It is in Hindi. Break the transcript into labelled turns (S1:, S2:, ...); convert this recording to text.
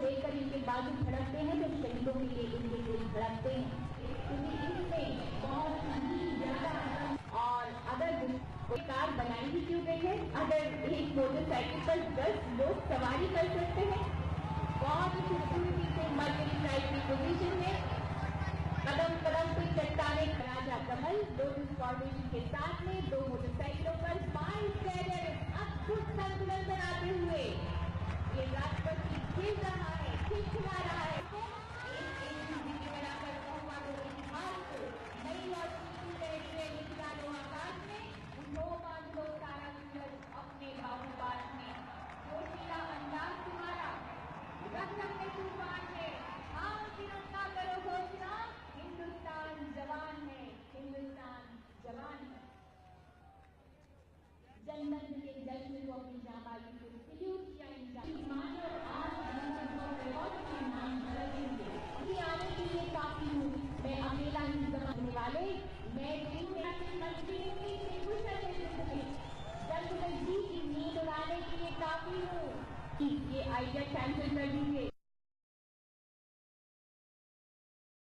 S1: देखकर इनके बाजू धड़कते हैं तो शहीदों के लिए इनके दिल धड़कते हैं, क्योंकि इसमें बहुत ही ज्यादा। और अगर कार बनाई ही क्यों गई है, अगर एक मोटरसाइकिल पर 10 लोग सवारी कर सकते हैं, बहुत ही खूबसूरती से मर्करी फ्लाइट की पोजीशन में कदम कदम पे चट्टाने राजा कमल लोटस फॉर्मेशन के साथ में 2 मोटरसाइकिलों पर स्माइल कैरियर अद्भुत संतुलन बनाते हुए ये राष्ट्रपति खेल रहा है, खिलखिला रहा है। नई और आकाश में दो बादलों तारा अपने बाहुपात में जोशीला अंदाज तुम्हारा रंग में तूफान है। हाँ तिरंगा करो घोषणा, हिंदुस्तान जवान है, हिंदुस्तान जवान है। जनमत के जश्न को अपनी जाबाजी को सल्यूट किया। आने के लिए काफी हूँ, मैं अकेला ही समझने वाले, मैं जब जी की नींद उड़ाने के लिए काफी हूँ। ये आइडिया कैंसिल कर दीजिए।